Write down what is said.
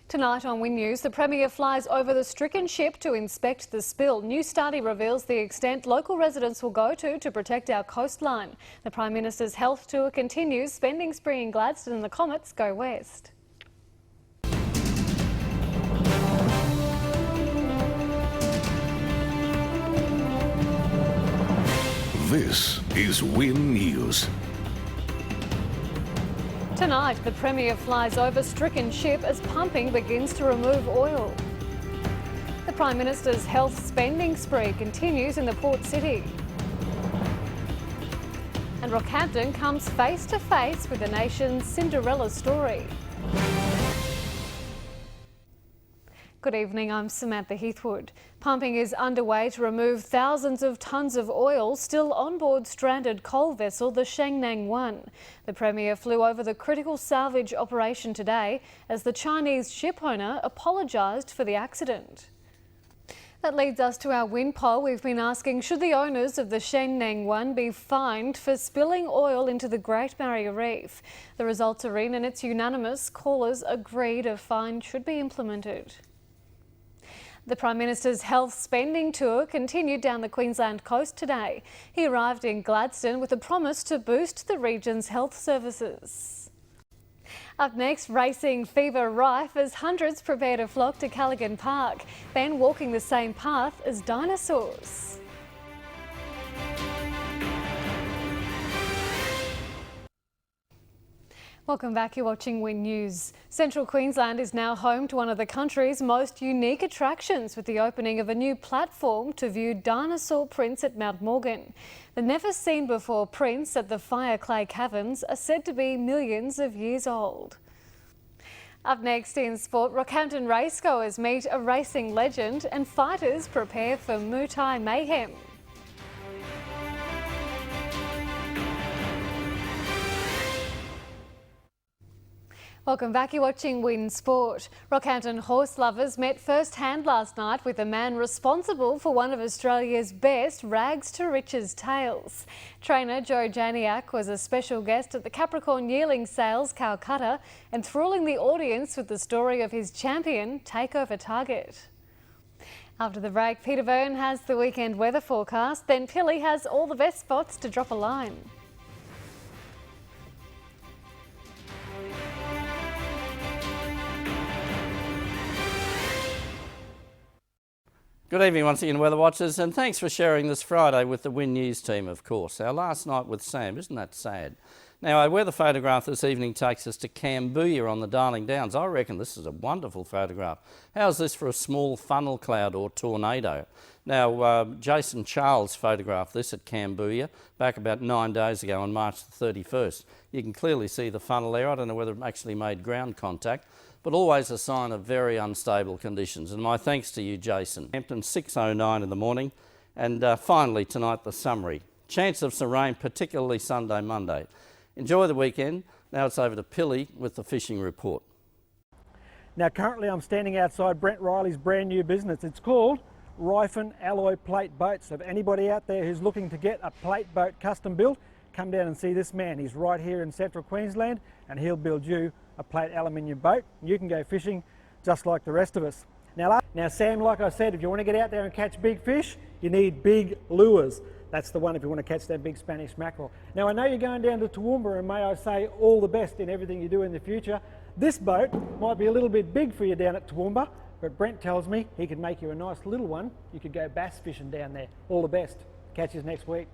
Tonight on Win News, the Premier flies over the stricken ship to inspect the spill. New study reveals the extent local residents will go to protect our coastline. The Prime Minister's health tour continues, spending spree in Gladstone, and the Comets go west. This is Win News. Tonight, the Premier flies over stricken ship as pumping begins to remove oil. The Prime Minister's health spending spree continues in the port city. And Rockhampton comes face to face with the nation's Cinderella story. Good evening, I'm Samantha Heathwood. Pumping is underway to remove thousands of tonnes of oil still on board stranded coal vessel the Shengnang 1. The Premier flew over the critical salvage operation today as the Chinese ship owner apologised for the accident. That leads us to our Win poll. We've been asking, should the owners of the Shengnang 1 be fined for spilling oil into the Great Barrier Reef? The results are in and it's unanimous. Callers agreed a fine should be implemented. The Prime Minister's health spending tour continued down the Queensland coast today. He arrived in Gladstone with a promise to boost the region's health services. Up next, racing fever rife as hundreds prepare to flock to Callaghan Park, then walking the same path as dinosaurs. Welcome back, you're watching Win News. Central Queensland is now home to one of the country's most unique attractions with the opening of a new platform to view dinosaur prints at Mount Morgan. The never-seen-before prints at the Fire Clay Caverns are said to be millions of years old. Up next in sport, Rockhampton racegoers meet a racing legend and fighters prepare for Muay Thai mayhem. Welcome back, you're watching Win Sport. Rockhampton horse lovers met first-hand last night with a man responsible for one of Australia's best rags to riches tales. Trainer Joe Janiak was a special guest at the Capricorn Yearling Sales Calcutta, enthralling the audience with the story of his champion takeover target. After the break, Peter Byrne has the weekend weather forecast, then Pilly has all the best spots to drop a line. Good evening once again, Weather Watchers, and thanks for sharing this Friday with the Win News team, of course. Our last night with Sam, isn't that sad? Now, our weather photograph this evening takes us to Cambodia on the Darling Downs. I reckon this is a wonderful photograph. How's this for a small funnel cloud or tornado? Now, Jason Charles photographed this at Cambodia back about 9 days ago on March the 31st. You can clearly see the funnel there. I don't know whether it actually made ground contact, but always a sign of very unstable conditions. And my thanks to you, Jason. Hampton 6:09 in the morning. And finally tonight, the summary. Chance of some rain, particularly Sunday, Monday. Enjoy the weekend. Now it's over to Pilly with the fishing report. Now currently I'm standing outside Brent Riley's brand new business. It's called Ryphon Alloy Plate Boats. So if anybody out there who's looking to get a plate boat custom built, come down and see this man. He's right here in central Queensland and he'll build you a plate aluminium boat. You can go fishing just like the rest of us. Now Sam, like I said, if you want to get out there and catch big fish, you need big lures. That's the one if you want to catch that big Spanish mackerel. Now I know you're going down to Toowoomba, and may I say all the best in everything you do in the future. This boat might be a little bit big for you down at Toowoomba, but Brent tells me he can make you a nice little one. You could go bass fishing down there. All the best. Catch you next week.